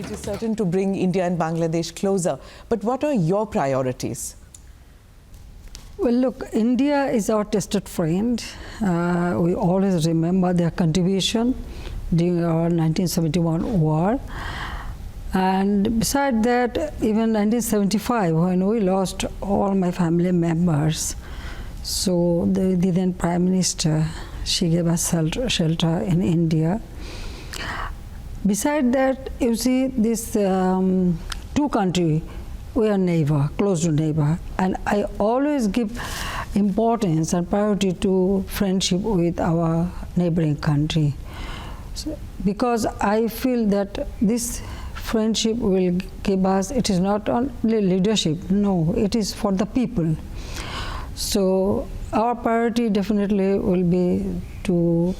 it is certain to bring India and Bangladesh closer. But what are your priorities? Well, look, India is our tested friend. We always remember their contribution during our 1971 war. And beside that, even 1975, when we lost all my family members, so the then Prime Minister, she gave us shelter in India. Beside that, you see, this two countries, we are neighbor, close to neighbor, and I always give importance and priority to friendship with our neighboring country, because I feel that this friendship will give us, it is not only leadership, no, it is for the people. So our priority definitely will be to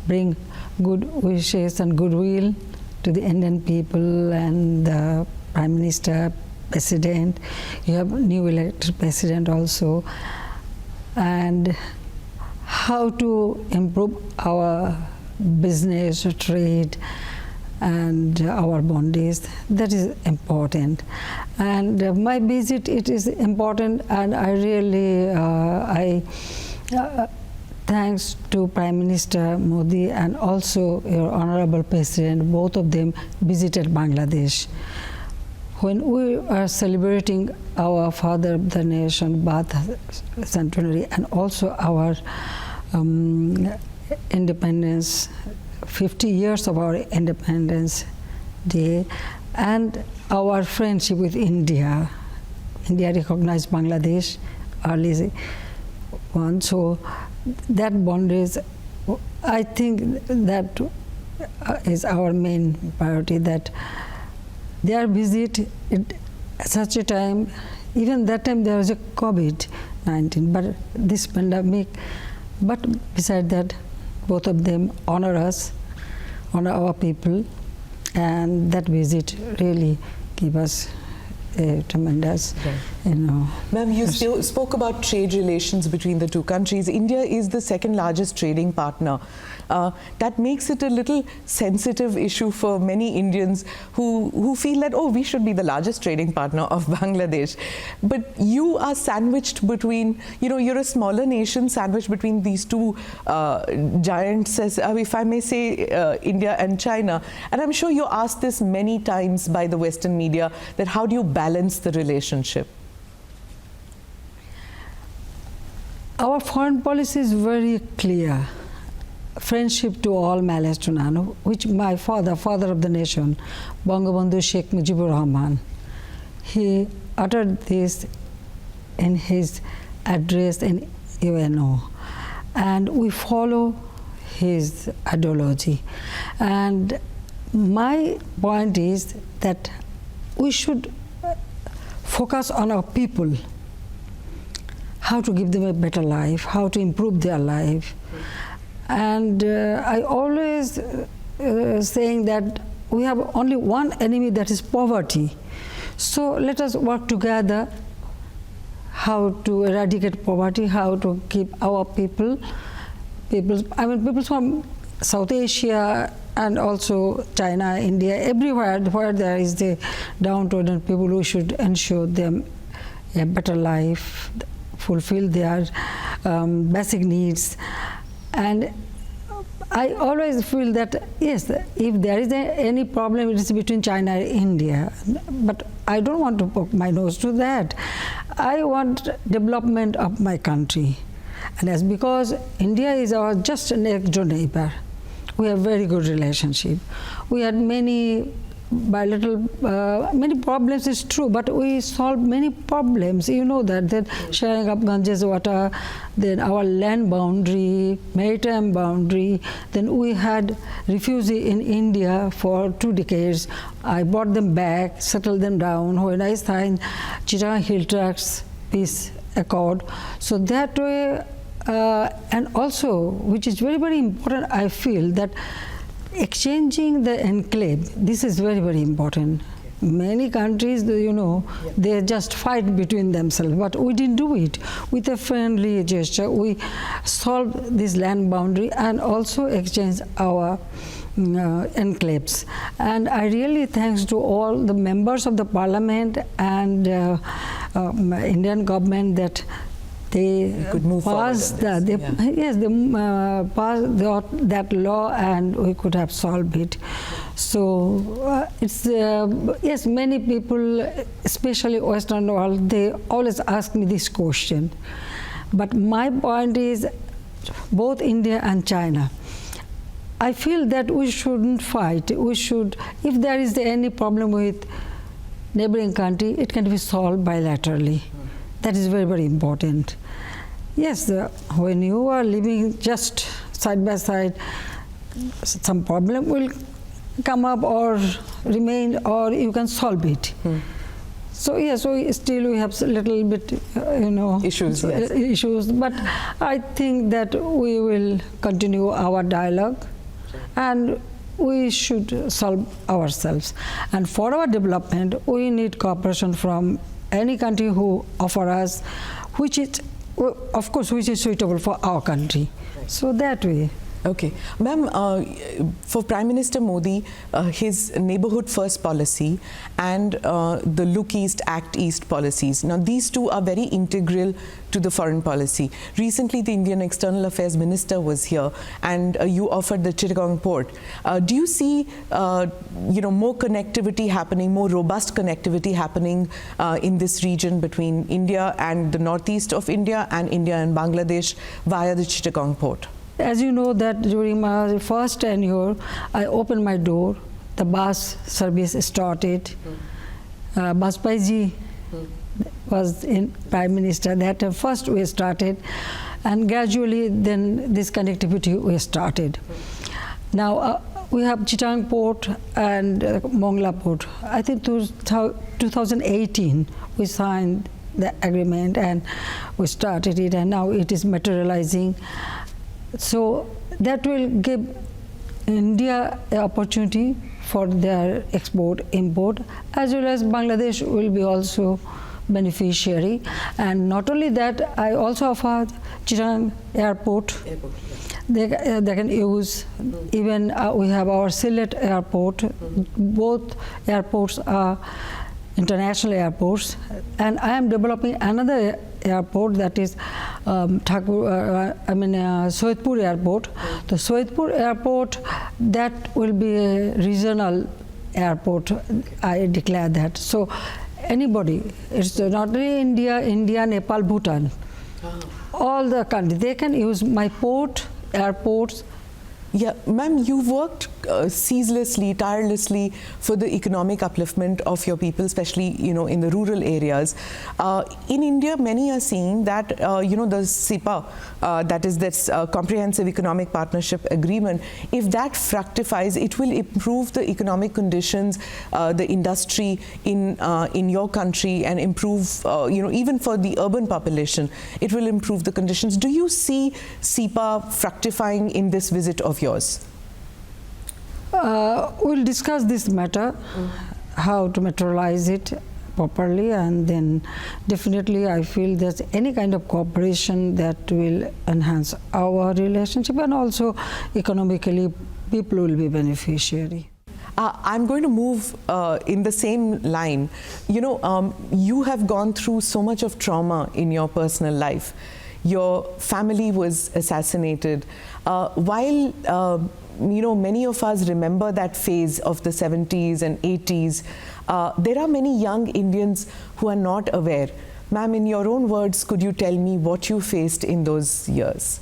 bring good wishes and goodwill to the Indian people and the Prime Minister, President. You have new elected President also. And how to improve our business, trade, and our bonds, that is important. And my visit, it is important, and I really, thanks to Prime Minister Modi and also your Honorable President, both of them visited Bangladesh. When we are celebrating our Father of the Nation birth centenary and also our independence, 50 years of our Independence Day, and our friendship with India. India recognized Bangladesh early one, so that bond is, I think that is our main priority, that their visit at such a time, even that time there was a COVID-19, but this pandemic, but beside that, both of them honor us, honor our people, and that visit really gave us a tremendous, Ma'am, you spoke about trade relations between the two countries. India is the second largest trading partner. That makes it a little sensitive issue for many Indians who feel that, oh, we should be the largest trading partner of Bangladesh. But you are sandwiched between, you're a smaller nation sandwiched between these two giants, if I may say, India and China. And I'm sure you're asked this many times by the Western media, that how do you balance the relationship? Our foreign policy is very clear. Friendship to all, malice to none, which my father of the nation, Bangabandhu Sheikh Mujibur Rahman, he uttered this in his address in UNO, and we follow his ideology. And my point is that we should focus on our people, how to give them a better life, how to improve their life. And I always saying that we have only one enemy, that is poverty. So let us work together how to eradicate poverty, how to keep our people from South Asia and also China, India, everywhere where there is the downtrodden people, we should ensure them a better life, fulfill their basic needs. And I always feel that, yes, if there is any problem, it is between China and India. But I don't want to poke my nose to that. I want development of my country. And that's because India is our just next door neighbor. We have very good relationship. We had many bilateral, many problems is true, but we solved many problems. You know that sharing of Ganges water, then our land boundary, maritime boundary, then we had refugees in India for 2 decades. I brought them back, settled them down when I signed Chittagong Hill Tracts Peace Accord. So that way, and also, which is very, very important, I feel that exchanging the enclave, this is very, very important. Many countries, they just fight between themselves, but we didn't do it. With a friendly gesture, we solved this land boundary and also exchanged our enclaves. And I really thanks to all the members of the parliament and Indian government that they could move passed forward they passed that law, and we could have solved it. So it's yes, many people, especially Western world, they always ask me this question. But my point is, both India and China, I feel that we shouldn't fight. We should, if there is any problem with neighboring country, it can be solved bilaterally. That is very, very important. Yes, when you are living just side by side, some problem will come up or remain, or you can solve it. So yes, so still we have a little bit, issues. Yes. Issues. But I think that we will continue our dialogue, and we should solve ourselves. And for our development, we need cooperation from any country who offer us, which is, of course, which is suitable for our country. So that way. Okay. Ma'am, for Prime Minister Modi, his neighborhood first policy and the Look East, Act East policies, now these two are very integral to the foreign policy. Recently, the Indian External Affairs Minister was here, and you offered the Chittagong port. Do you see, more connectivity happening, more robust connectivity happening in this region between India and the northeast of India and Bangladesh via the Chittagong port? As you know that during my first tenure, I opened my door, the bus service started. Bajpayee was in Prime Minister. That first we started, and gradually then this connectivity we started. Now we have Chittagong port and Mongla port. I think 2018 we signed the agreement and we started it, and now it is materializing. So that will give India an opportunity for their export, import, as well as Bangladesh will be also beneficiary. And not only that, I also offer Chittagong airport. They can use, even we have our Sylhet airport. Both airports are international airports, and I am developing another airport, that is Sohitpur airport. The Sohitpur airport, that will be a regional airport, I declare that. So anybody, it's not only India, Nepal, Bhutan, all the countries, they can use my port, airports. Yeah, ma'am, you've worked ceaselessly, tirelessly for the economic upliftment of your people, especially, in the rural areas. In India, many are seeing that, the SIPA, that is this Comprehensive Economic Partnership Agreement, if that fructifies, it will improve the economic conditions, the industry in your country, and improve, even for the urban population, it will improve the conditions. Do you see SIPA fructifying in this visit of yours? We'll discuss this matter, how to materialize it properly, and then definitely I feel there's any kind of cooperation that will enhance our relationship, and also economically people will be beneficiary. I'm going to move in the same line. You have gone through so much of trauma in your personal life. Your family was assassinated. While many of us remember that phase of the 70s and 80s, there are many young Indians who are not aware. Ma'am, in your own words, could you tell me what you faced in those years?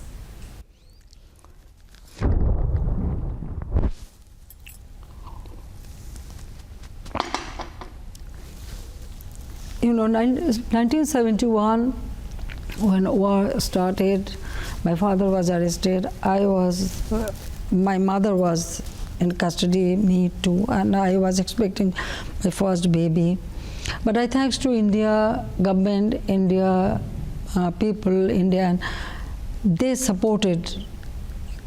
1971, when war started, my father was arrested. My mother was in custody, me too, and I was expecting my first baby. But I thanks to India government, India people, they supported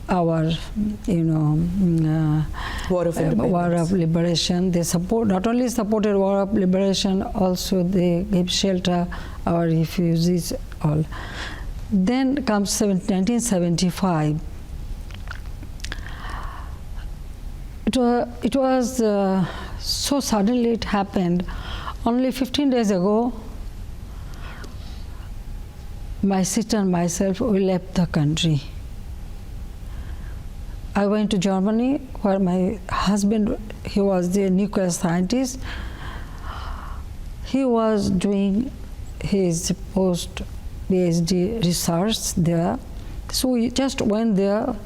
our, War of Independence. War of Liberation. They not only supported War of Liberation, also they gave shelter our refugees all. Then comes 1975. It was so suddenly it happened. Only 15 days ago, my sister and myself, we left the country. I went to Germany, where my husband, he was the nuclear scientist. He was doing his post-PhD research there. So we just went there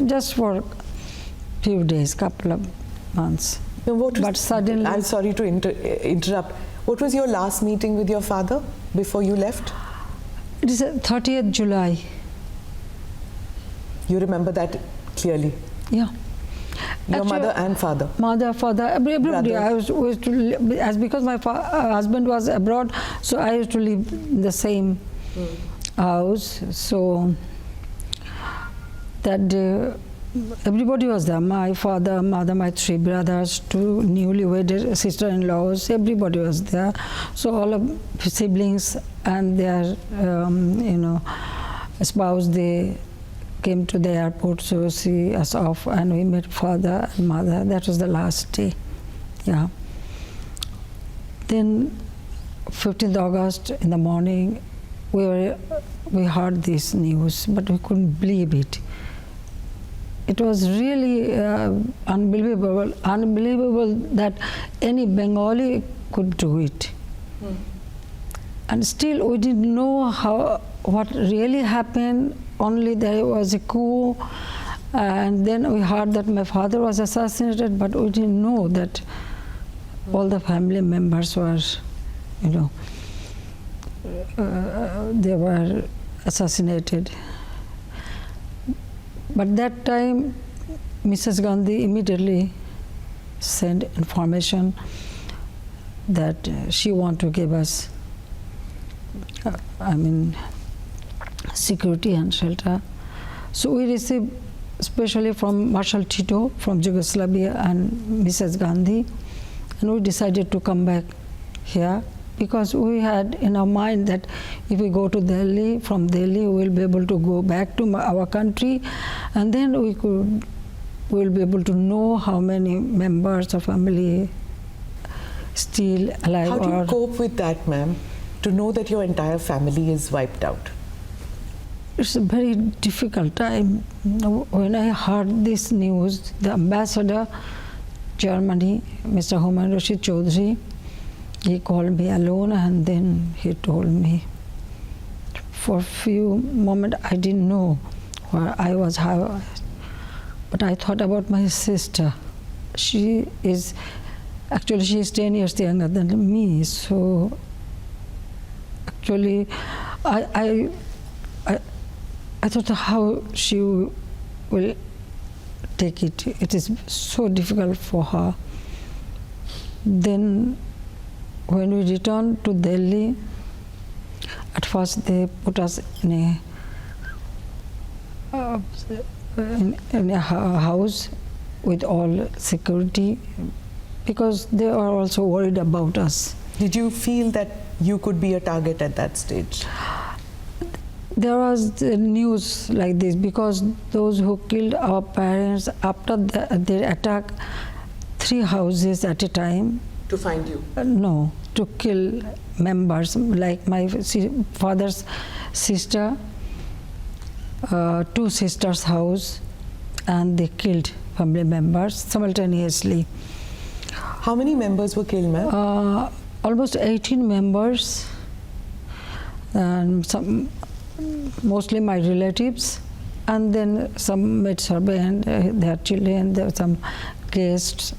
just for a few days, couple of months. Now, but suddenly... I'm sorry to interrupt. What was your last meeting with your father before you left? It is 30th July. You remember that clearly? Yeah. Your mother and father? Mother, father, everybody. I used to, as because my husband was abroad, so I used to live in the same house. So that day, everybody was there. My father, mother, my 3 brothers, 2 newly wedded sister-in-laws. Everybody was there. So all of siblings and their, spouse, they came to the airport to see us off, and we met father and mother. That was the last day. Yeah. Then 15th August in the morning, we heard this news, but we couldn't believe it. It was really unbelievable that any Bengali could do it. And still we didn't know what really happened. Only there was a coup, and then we heard that my father was assassinated, but we didn't know that all the family members were, they were assassinated. But that time, Mrs. Gandhi immediately sent information that she wanted to give us, security and shelter. So we received, especially from Marshal Tito from Yugoslavia and Mrs. Gandhi, and we decided to come back here because we had in our mind that if we go to Delhi, from Delhi we will be able to go back to our country, and then we will be able to know how many members of family still alive. How do you cope with that, ma'am, to know that your entire family is wiped out? It's a very difficult time. When I heard this news, the ambassador, Germany, Mr. Humayun Rashid Chaudhry, he called me alone, and then he told me. For a few moments, I didn't know where I was, but I thought about my sister. She is 10 years younger than me, so actually, I thought how she will take it. It is so difficult for her. Then when we returned to Delhi, at first they put us in a house with all security because they are also worried about us. Did you feel that you could be a target at that stage? There was the news like this because those who killed our parents after their attack 3 houses at a time. To find you? No, to kill members, like my father's sister, 2 sisters' house, and they killed family members simultaneously. How many members were killed, ma'am? Almost 18 members, and some, mostly my relatives, and then some maid servant and their children, there were some guests,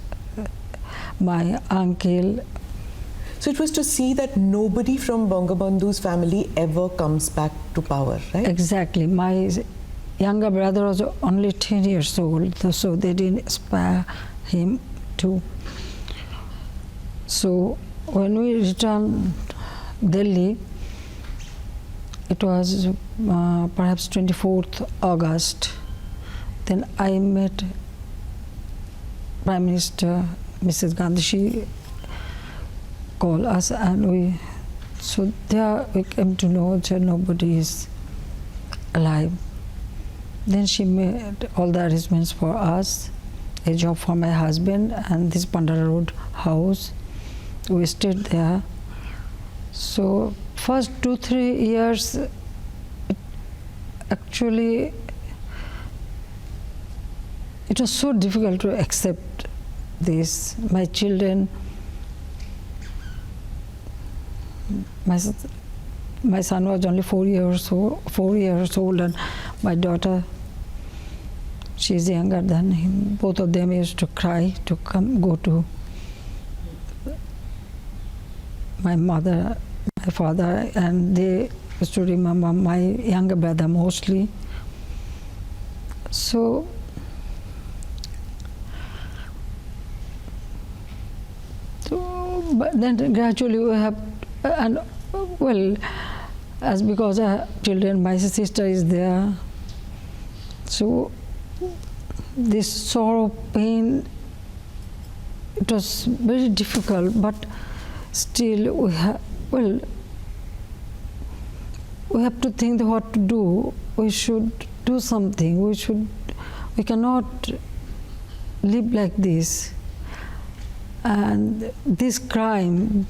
my uncle. So it was to see that nobody from Bangabandhu's family ever comes back to power, right? Exactly. My younger brother was only 10 years old, so they didn't spare him too. So when we returned Delhi, it was perhaps 24th August. Then I met Prime Minister Mrs. Gandhi. She called us, and so there we came to know that nobody is alive. Then she made all the arrangements for us a job for my husband and this Pandara Road house. We stayed there. So first 2-3 years, actually, it was so difficult to accept this. My children, my son was only 4 years old, and my daughter, she's younger than him. Both of them used to cry to go to my mother, my father, and they used to remember my younger brother mostly. So but then gradually we have, and well, as because I have children, my sister is there. So this sorrow, pain, it was very difficult, but still we have, well, we have to think what to do. We should do something. We cannot live like this. And this crime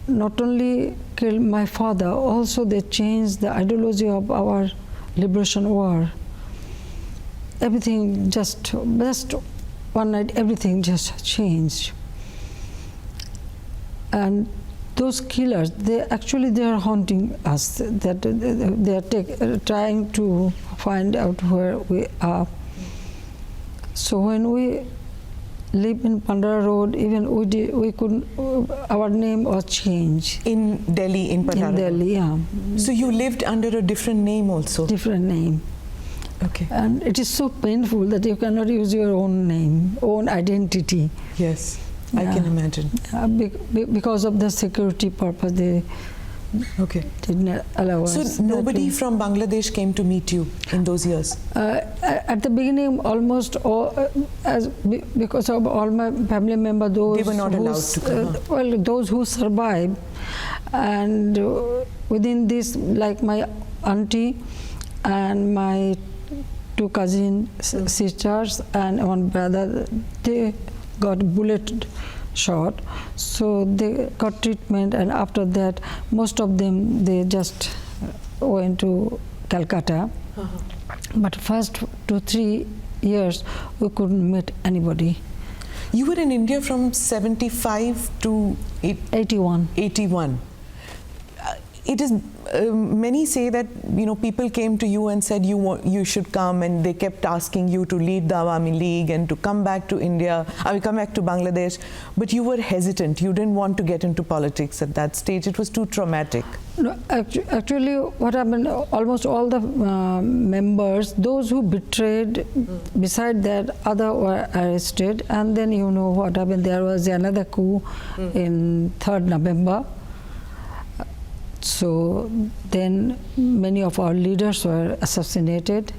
not only killed my father, also they changed the ideology of our liberation war. Everything just one night, everything just changed. And those killers, they are haunting us. That they are trying to find out where we are. So when we live in Pandara Road, even we couldn't. Our name was changed. In Delhi, in Pandara. In Delhi, yeah. So you lived under a different name also. Different name. Okay. And it is so painful that you cannot use your own name, own identity. Yes, I can imagine. Because of the security purpose, they did not allow us. So nobody from Bangladesh came to meet you in those years? At the beginning, almost all, because of all my family members, they were not allowed to come. Well, those who survived, and within this, like my auntie and my 2 cousin sisters and one brother, they got bullet shot, so they got treatment, and after that most of them they just went to Calcutta. But first 2-3 years we couldn't meet anybody. You were in India from 75 to 81. 81. It is many say that people came to you and said you should come, and they kept asking you to lead the Awami League and to come back to India, come back to Bangladesh, but you were hesitant. You didn't want to get into politics at that stage. It was too traumatic. No, actually, what happened? Almost all the members, those who betrayed, beside that, other were arrested, and then you know what happened. There was another coup in 3rd November. So then many of our leaders were assassinated.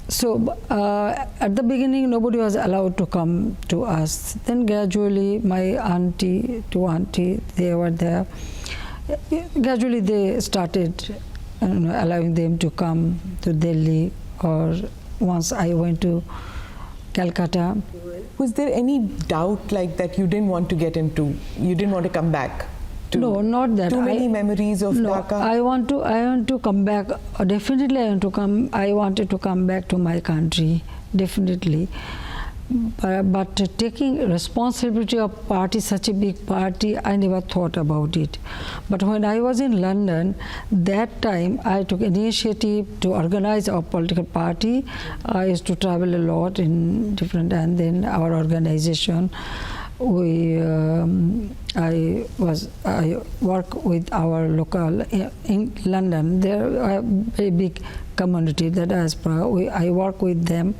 So at the beginning, nobody was allowed to come to us. Then gradually, my two auntie, they were there. Gradually, they started allowing them to come to Delhi, or once I went to Calcutta. Was there any doubt like that you didn't want to get into, you didn't want to come back? No, not that. Too many memories of Dhaka? I want to come back. Definitely I want to come. I wanted to come back to my country, definitely. But taking responsibility of party, such a big party, I never thought about it. But when I was in London, that time I took initiative to organize our political party. I used to travel a lot in different, and then our organization. I work with our local in London. There are a very big community, the diaspora. I work with them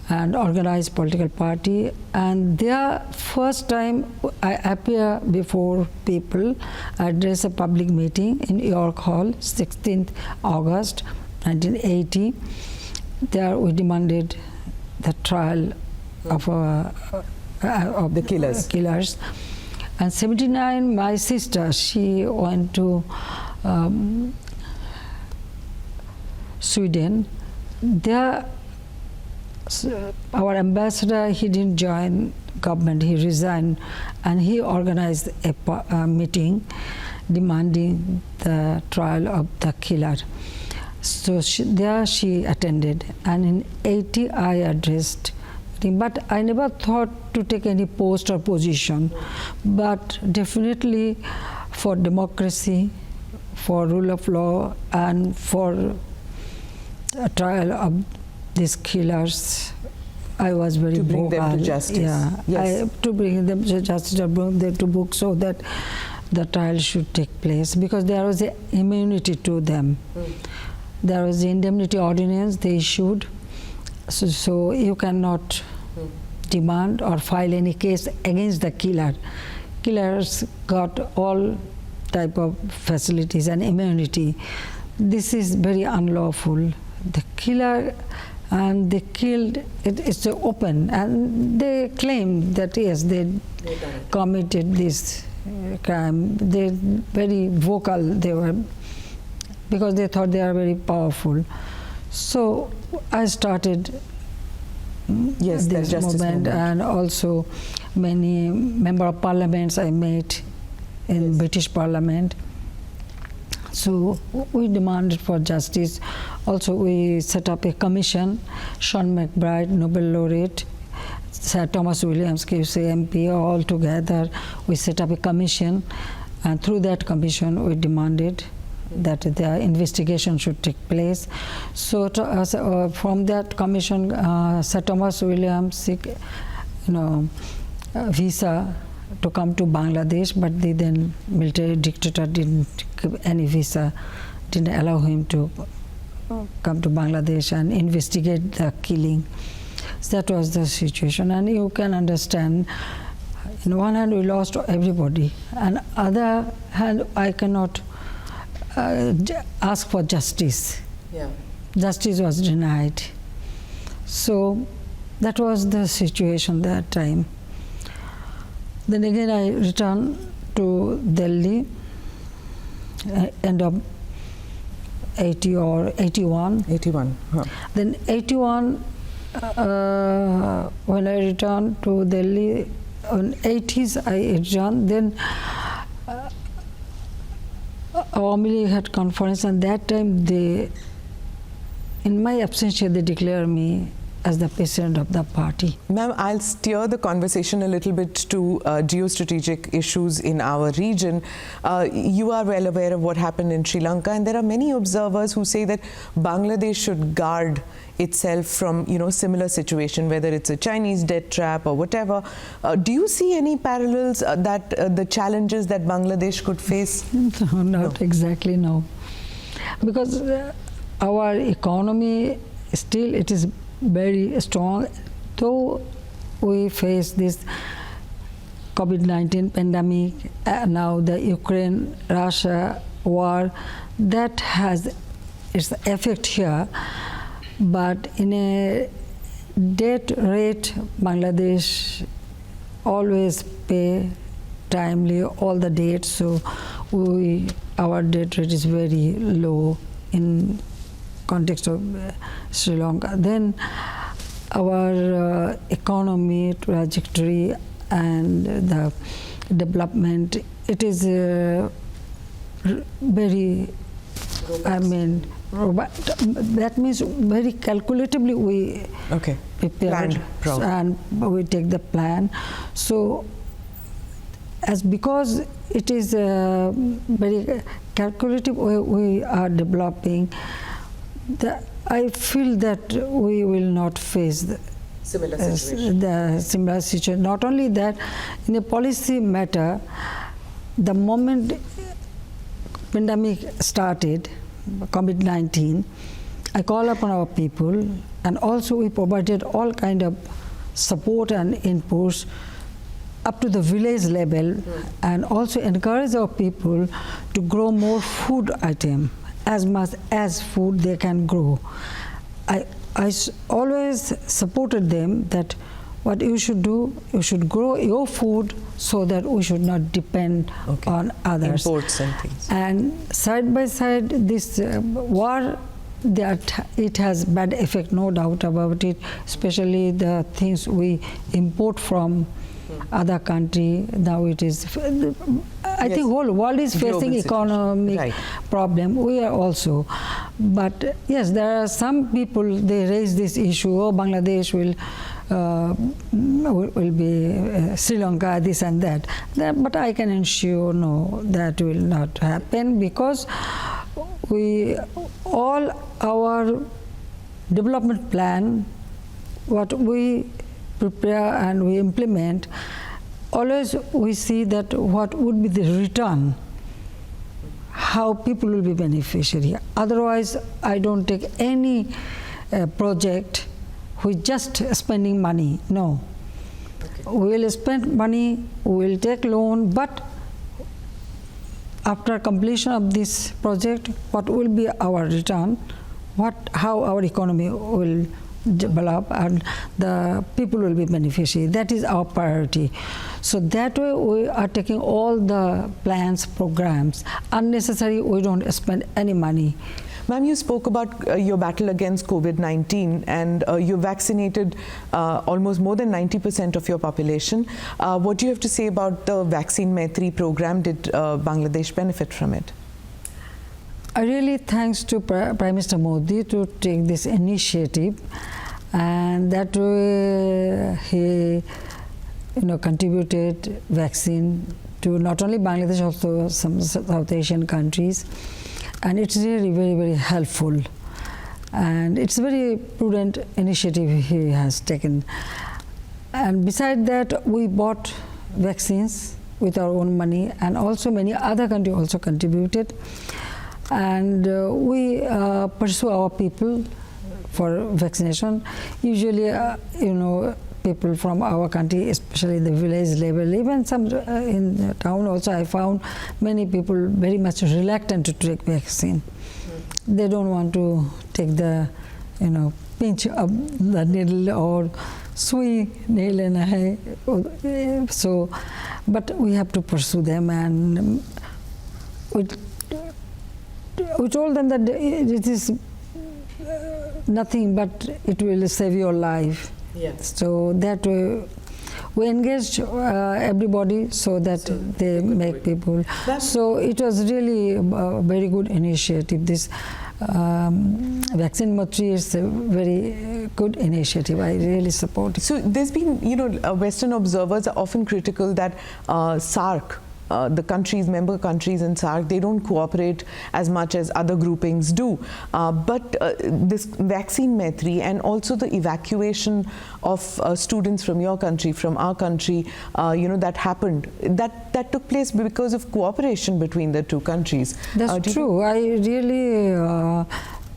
and organize political party. And their first time I appear before people, I address a public meeting in York Hall, 16th August 1980. There we demanded the trial of the killers. And 79, my sister, she went to Sweden. There So our ambassador, he didn't join government, he resigned, and he organized a meeting demanding the trial of the killer. So there she attended, and in 80 I addressed, but I never thought to take any post or position, but definitely for democracy, for rule of law, and for a trial of these killers, I was very vocal. To bring them to justice. Yeah, Yes. to bring them to justice, to bring them to book, so that the trial should take place, because there was an immunity to them. There was the indemnity ordinance they issued, so you cannot demand or file any case against the killer. Killers got all type of facilities and immunity. This is very unlawful. The killer, and they killed, it's open, and they claim that yes, they committed this crime. They very vocal they were, because they thought they are very powerful. So I started Yes, this movement, and also many member of parliaments I met in British Parliament. So we demanded for justice. Also we set up a commission, Sean McBride, Nobel laureate, Sir Thomas Williams, QC MP, all together we set up a commission, and through that commission we demanded that the investigation should take place. So from that commission, Sir Thomas Williams, visa to come to Bangladesh, but the then military dictator didn't give any visa, didn't allow him to come to Bangladesh and investigate the killing. So that was the situation, and you can understand, in one hand we lost everybody, and other hand I cannot ask for justice. Yeah. Justice was denied. So that was the situation that time. Then again I returned to Delhi, end of 80 or 81. 81. Huh. Then 81, when I returned to Delhi, in 80s I returned. Then Awami League had conference, and that time they, in my absence, they declared me as the president of the party. Ma'am, I'll steer the conversation a little bit to geostrategic issues in our region. You are well aware of what happened in Sri Lanka, and there are many observers who say that Bangladesh should guard itself from, similar situation, whether it's a Chinese death trap or whatever. Do you see any parallels that the challenges that Bangladesh could face? No, not exactly, no. Because our economy still, it is very strong, though we face this COVID-19 pandemic, now the Ukraine-Russia war, that has its effect here. But in a debt rate, Bangladesh always pay timely all the debts, so our debt rate is very low in context of Sri Lanka. Then our economy trajectory and the development, it is very, that means very calculatively we prepare and we take the plan. So because it is very calculative, we are developing. I feel that we will not face the similar situation. Not only that, in a policy matter, the moment pandemic started, COVID-19, I call upon our people, and also we provided all kind of support and inputs up to the village level, and also encourage our people to grow more food item, as much as food they can grow. I always supported them that what you should do, you should grow your food so that we should not depend on others. Imports and things. And side by side, this war that it has bad effect, no doubt about it, especially the things we import from other country. Now it is, I think whole world is facing economic problem. We are also. But yes, there are some people, they raise this issue, oh, Bangladesh will be Sri Lanka, this and that. But I can ensure, no, that will not happen, because all our development plan, what we prepare and we implement, always we see that what would be the return, how people will be beneficiary. Otherwise, I don't take any project with just spending money. No. We will spend money, we will take loan, but after completion of this project, what will be our return, how our economy will develop, and the people will be beneficiary. That is our priority. So that way we are taking all the plans, programs. Unnecessary, we don't spend any money. Ma'am, you spoke about your battle against COVID-19, and you vaccinated almost more than 90% of your population. What do you have to say about the Vaccine Maitri program? Did Bangladesh benefit from it? I really thanks to Prime Minister Modi to take this initiative, and that way he contributed vaccine to not only Bangladesh, also some South Asian countries. And it's really very, very helpful. And it's a very prudent initiative he has taken. And beside that, we bought vaccines with our own money, and also many other countries also contributed. And we pursue our people for vaccination. Usually, people from our country, especially the village level, even some in the town also, I found many people very much reluctant to take vaccine. They don't want to take the, pinch of the needle or sui nail in a hay. So, but we have to pursue them, and we told them that it is nothing, but it will save your life. Yes. So that we engaged everybody so that they make people. So it was really a very good initiative. This Vaccine Maitri is a very good initiative. I really support it. So there's been, Western observers are often critical that SARC, the countries, member countries in SARC, they don't cooperate as much as other groupings do. But this Vaccine Maitri and also the evacuation of students from your country, from our country, that happened. That took place because of cooperation between the two countries. That's true. I really,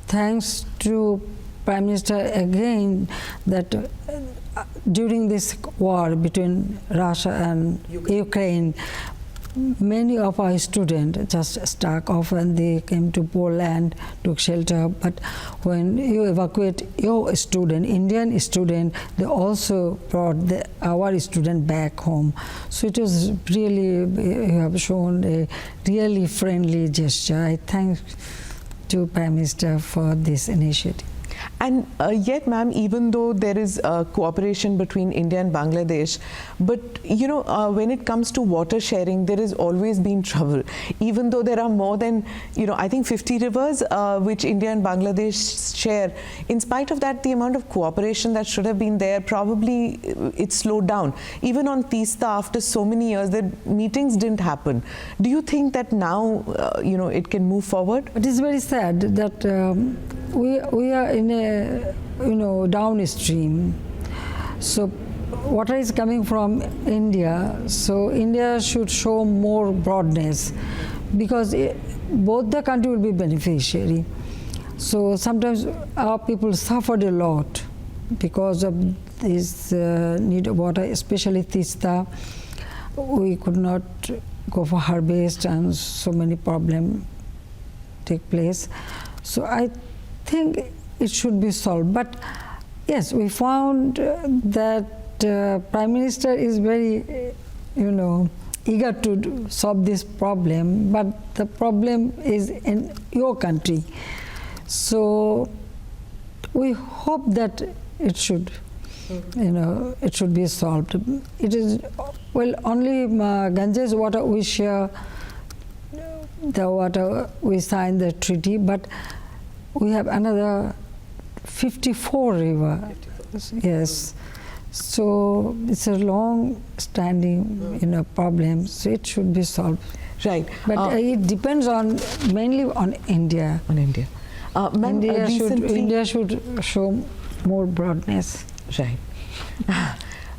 thanks to Prime Minister again, that during this war between Russia and Ukraine, many of our students just stuck off, and they came to Poland, took shelter. But when you evacuate your student, Indian student, they also brought our student back home. So it was really, you have shown a really friendly gesture. I thank to Prime Minister for this initiative. And yet, ma'am, even though there is cooperation between India and Bangladesh, but when it comes to water sharing, there has always been trouble. Even though there are more than, I think 50 rivers which India and Bangladesh share, in spite of that, the amount of cooperation that should have been there, probably it slowed down. Even on Teesta, after so many years, the meetings didn't happen. Do you think that now, it can move forward? It is very sad that we are in a downstream. So water is coming from India. So India should show more broadness, because both the country will be beneficiary. So sometimes our people suffered a lot because of this need of water, especially Teesta. We could not go for harvest, and so many problems take place. So I think it should be solved. But yes, we found that Prime Minister is very, eager to solve this problem. But the problem is in your country, So we hope that it should, it should be solved. It is, well, only Ganges water we share, the water we signed the treaty, but we have another 54 river. Yes. So it's a long-standing, problem. So it should be solved. Right. But it depends on mainly on India. On India. Ma'am, India should show more broadness. Right.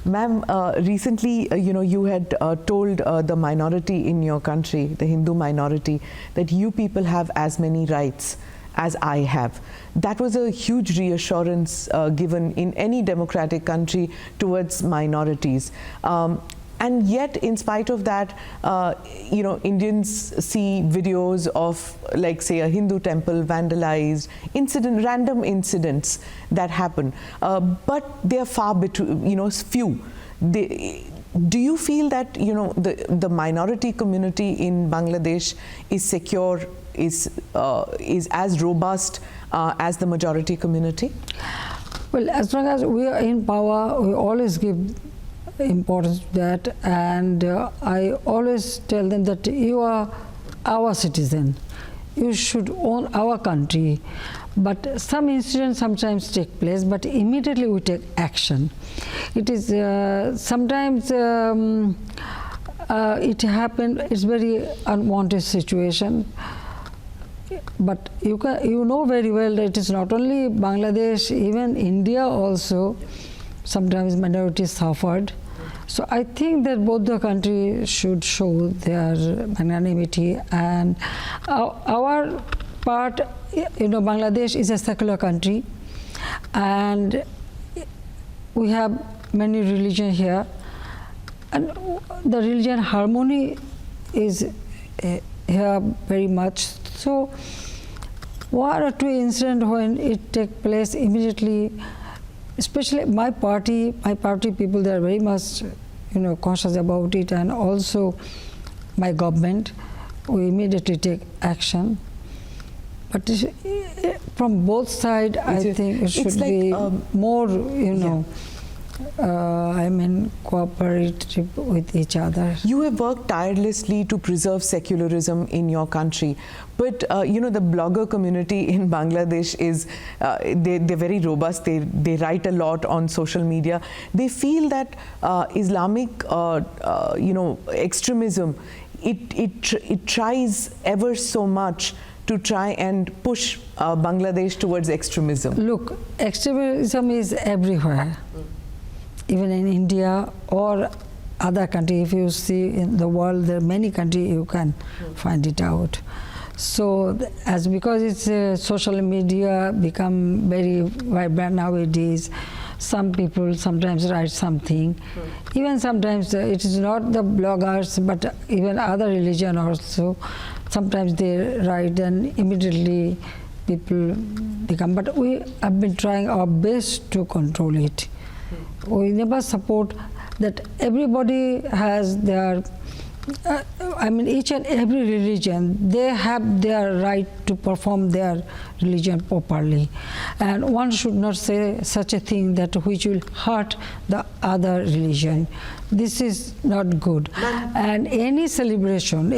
Ma'am, recently, you had told the minority in your country, the Hindu minority, that you people have as many rights as I have. That was a huge reassurance given in any democratic country towards minorities. And yet, in spite of that, Indians see videos of, like, say, a Hindu temple vandalized, random incidents that happen. But they are far between, few. Do you feel that, the minority community in Bangladesh is secure, is as robust as the majority community? Well, as long as we are in power, we always give importance to that, and I always tell them that you are our citizen, you should own our country. But some incidents sometimes take place, but immediately we take action. It is sometimes it happened, it's very unwanted situation, but you know very well that it is not only Bangladesh, even India also sometimes minorities suffered. So I think that both the countries should show their magnanimity, and our part, Bangladesh is a secular country, and we have many religions here, and the religion harmony is here very much. So one or two incidents when it takes place immediately, especially my party people, they are very much cautious about it, and also my government, we immediately take action. But from both sides, I think it should be more, cooperative with each other. You have worked tirelessly to preserve secularism in your country, but the blogger community in Bangladesh is they're very robust. They write a lot on social media. They feel that Islamic extremism, it tries ever so much to try and push Bangladesh towards extremism. Look, extremism is everywhere. Even in India or other countries, if you see in the world, there are many countries you can find it out. So, because it's social media become very vibrant nowadays, some people sometimes write something. Even sometimes it is not the bloggers, but even other religion also. Sometimes they write and immediately people become. But we have been trying our best to control it. We never support that everybody has their, each and every religion, they have their right to perform their religion properly. And one should not say such a thing that which will hurt the other religion. This is not good. And any celebration,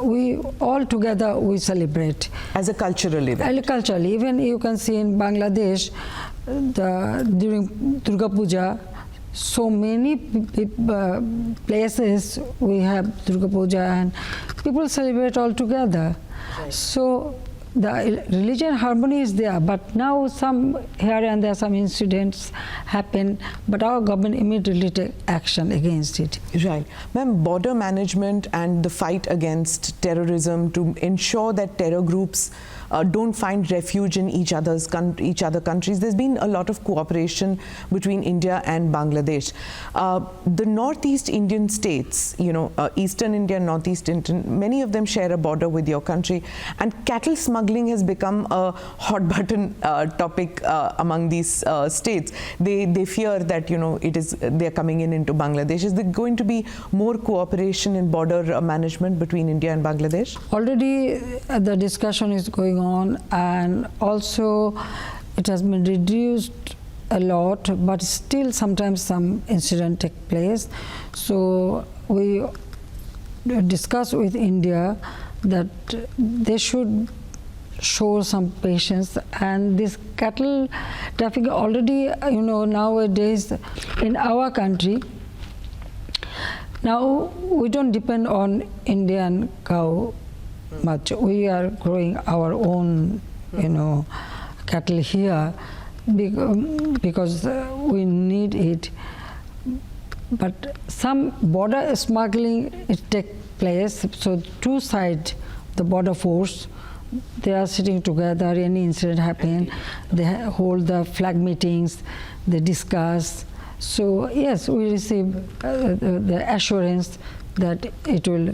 we all together we celebrate. As a cultural event. Culturally, even you can see in Bangladesh, during Durga Puja, so many places we have Durga Puja and people celebrate all together. Right. So the religion harmony is there, but now some here and there some incidents happen, but our government immediately take action against it. Right. Ma'am, border management and the fight against terrorism to ensure that terror groups don't find refuge in each other countries. There's been a lot of cooperation between India and Bangladesh. The Northeast Indian states, Eastern India, Northeast Indian, many of them share a border with your country, and cattle smuggling has become a hot button topic among these states. They fear that they're coming into Bangladesh. Is there going to be more cooperation in border management between India and Bangladesh? Already the discussion is going going on, and also it has been reduced a lot, but still sometimes some incident take place. So we discuss with India that they should show some patience, and this cattle trafficking already, nowadays in our country, now we don't depend on Indian cow much. We are growing our own, cattle here because we need it. But some border smuggling it take place. So two sides, the border force, they are sitting together. Any incident happen, they hold the flag meetings, they discuss. So yes, we receive the assurance that it will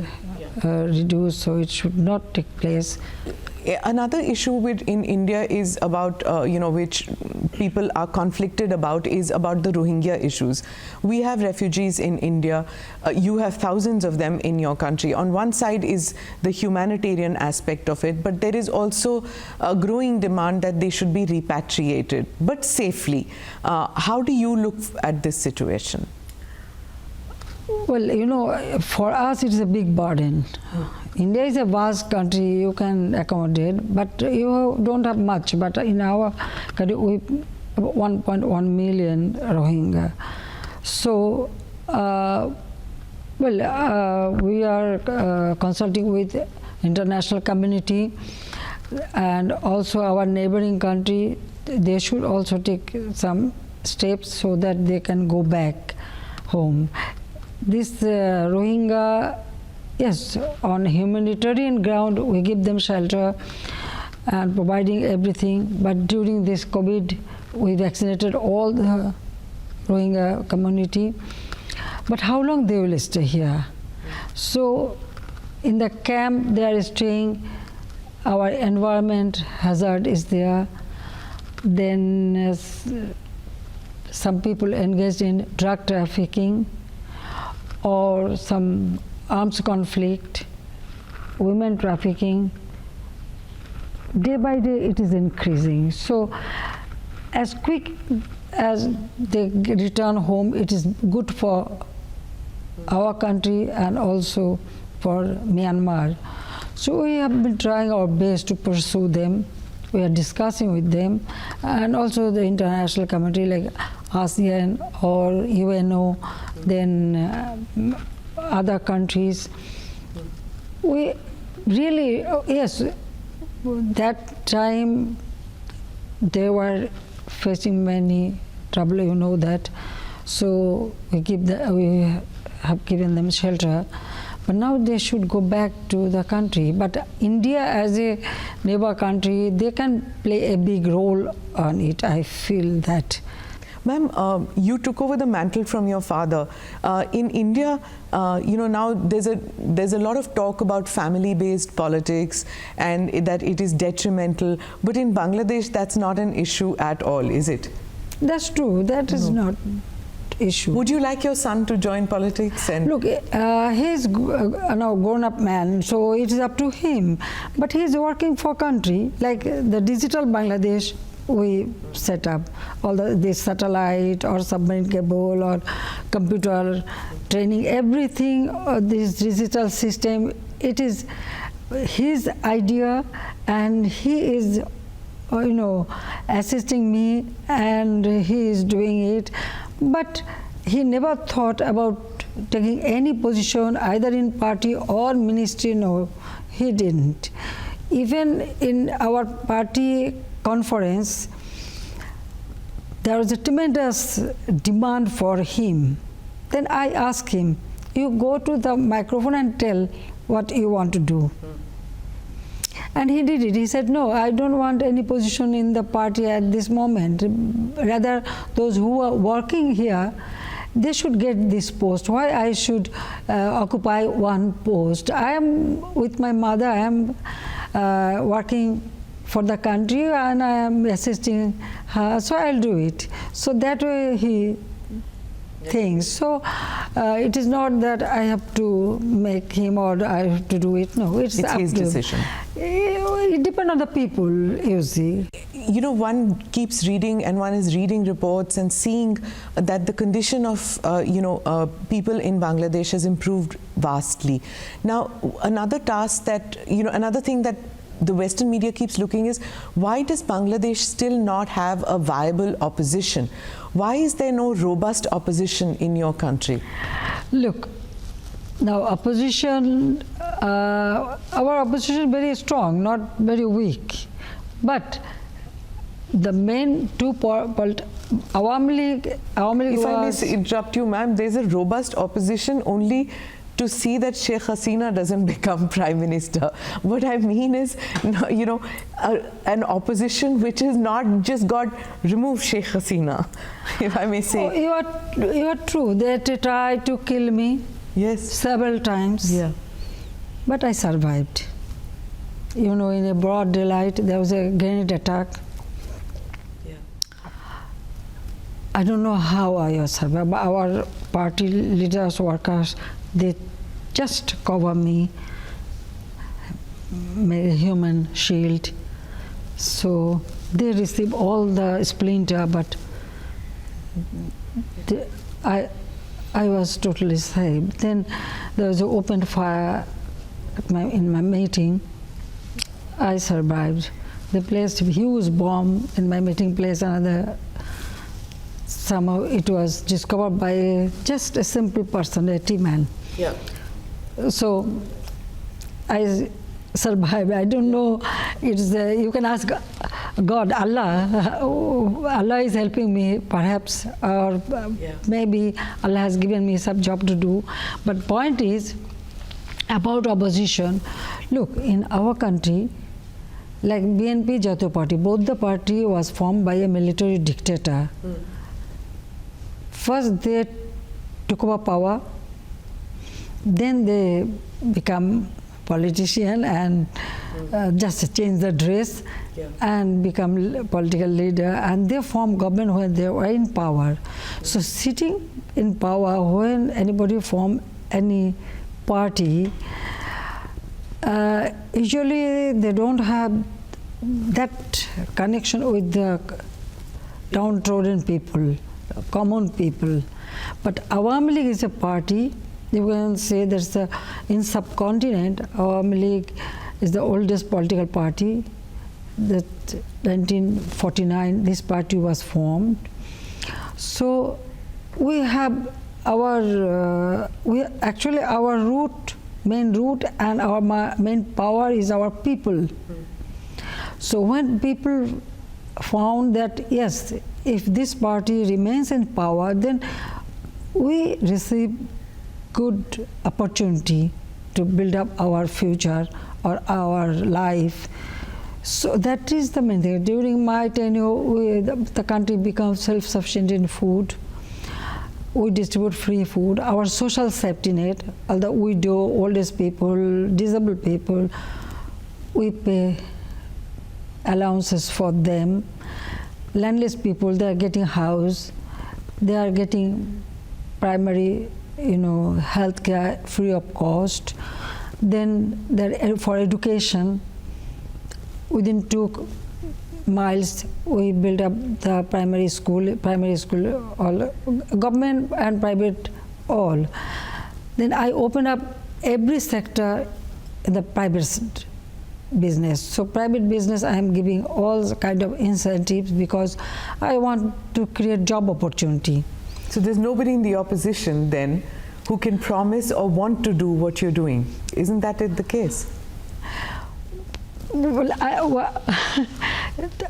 reduce, so it should not take place. Another issue in India is about, which people are conflicted about, is about the Rohingya issues. We have refugees in India. You have thousands of them in your country. On one side is the humanitarian aspect of it, but there is also a growing demand that they should be repatriated, but safely. How do you look at this situation? Well, for us it is a big burden. India is a vast country, you can accommodate, but you don't have much. But in our country, we 1.1 million Rohingya. So, we are consulting with international community, and also our neighboring country. They should also take some steps so that they can go back home. This Rohingya, yes, on humanitarian ground we give them shelter and providing everything, but during this COVID we vaccinated all the Rohingya community. But how long they will stay here? So in the camp they are staying, our environment hazard is there, then some people engaged in drug trafficking or some arms conflict, women trafficking. Day by day it is increasing. So as quick as they return home, it is good for our country and also for Myanmar. So we have been trying our best to pursue them. We are discussing with them, and also the international community like ASEAN or UNO, then other countries. We really, yes, that time they were facing many trouble, you know that. So we have given them shelter. But now they should go back to the country. But India as a neighbor country, they can play a big role on it, I feel that. Ma'am, you took over the mantle from your father. In India, now there's a lot of talk about family-based politics and that it is detrimental. But in Bangladesh, that's not an issue at all, is it? That's true. That is not issue. Would you like your son to join politics? And look, he's now grown-up man, so it is up to him. But he's working for country, like the digital Bangladesh we set up, all the satellite or submarine cable or computer training, everything, this digital system, it is his idea, and he is assisting me, and he is doing it. But he never thought about taking any position either in party or ministry. No, he didn't. Even in our party conference, there was a tremendous demand for him. Then I asked him, you go to the microphone and tell what you want to do. And he did it. He said, no, I don't want any position in the party at this moment. Rather, those who are working here, they should get this post. Why I should occupy one post? I am with my mother, I am working for the country and I am assisting her, so I'll do it. So that way he thinks. So it is not that I have to make him or I have to do it. No, it's up his to decision. him. it depends on the people, you see. You know, one keeps reading and one is reading reports and seeing that the condition of, people in Bangladesh has improved vastly. Now, another task that, another thing that the Western media keeps looking is, why does Bangladesh still not have a viable opposition? Why is there no robust opposition in your country? Look, now opposition, our opposition is very strong, not very weak. But the main two Awami League If I was... may interrupt you, ma'am, there's a robust opposition only to see that Sheikh Hasina doesn't become Prime Minister. What I mean is, an opposition which has not just got remove Sheikh Hasina, if I may say. Oh, you are true. They tried to kill me. Yes. Several times. Yeah. But I survived. In a broad daylight, there was a grenade attack. Yeah. I don't know how I survived, but our party leaders, workers, they just cover me, made a human shield. So they receive all the splinter, but I was totally saved. Then there was an open fire in my meeting. I survived. They placed a huge bomb in my meeting place. Somehow it was discovered by just a simple person, a T-man. Yeah. So I survived. I don't know. You can ask God, Allah. Allah is helping me, perhaps, or maybe Allah has given me some job to do. But point is about opposition. Look, in our country, like BNP, Jatiya Party, both the party was formed by a military dictator. First they took over power, then they become politician and just change the dress and become political leader, and they form government when they were in power. So sitting in power, when anybody form any party, usually they don't have that connection with the downtrodden people, common people. But Awami League is a party. You can say there's in subcontinent, Awami League is the oldest political party. That 1949, this party was formed. So we have our main root and our main power is our people. So when people found that, yes, if this party remains in power, then we receive good opportunity to build up our future or our life. So that is the main thing. During my tenure, the country becomes self-sufficient in food. We distribute free food. Our social safety net, all the widow, oldest people, disabled people, we pay allowances for them. Landless people, they are getting house. They are getting primary, health care free of cost. Then for education, within 2 miles, we build up the primary school, all government and private, all. Then I open up every sector in the private business. So private business, I am giving all kind of incentives because I want to create job opportunity. So there's nobody in the opposition then who can promise or want to do what you're doing. Isn't that the case? Well,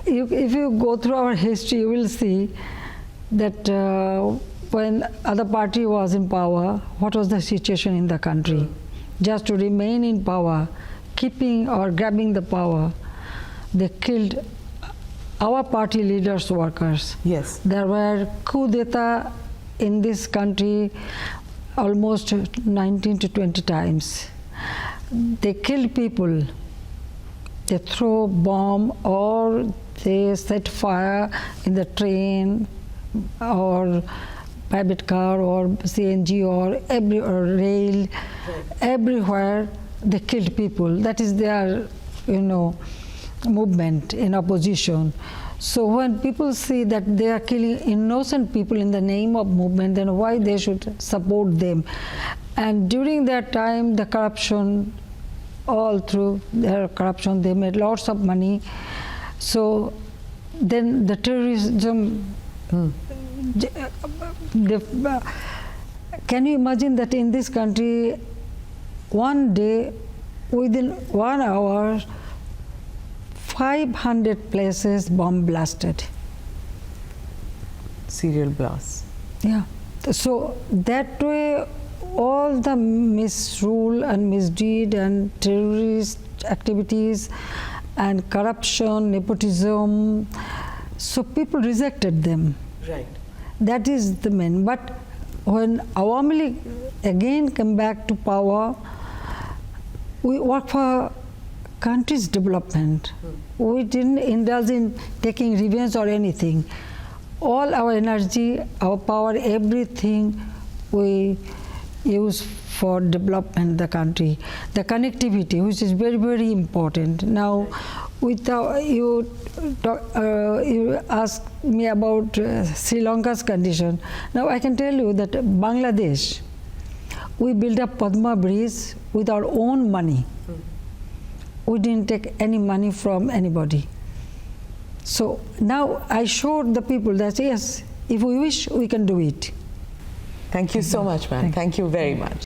if you go through our history, you will see that when other party was in power, what was the situation in the country? Just to remain in power, keeping or grabbing the power, they killed our party leaders, workers. Yes. There were coup d'etat in this country almost 19 to 20 times. They killed people. They throw bomb or they set fire in the train or private car or CNG or rail, everywhere they killed people. That is their, movement in opposition. So when people see that they are killing innocent people in the name of movement, then why they should support them? And during that time, the corruption, all through their corruption, they made lots of money. So then the terrorism, can you imagine that in this country, one day, within 1 hour, 500 places bomb blasted. Serial blasts. Yeah. So that way, all the misrule and misdeed and terrorist activities and corruption, nepotism, so people rejected them. Right. That is the main. But when Awami League again came back to power, we work for country's development. We didn't indulge in taking revenge or anything. All our energy, our power, everything we use for development the country. The connectivity, which is very, very important. Now, without you asked me about Sri Lanka's condition. Now I can tell you that Bangladesh, we built up Padma Bridge with our own money. We didn't take any money from anybody. So now I showed the people that yes, if we wish, we can do it. Thank you so much, ma'am. Thank you very much.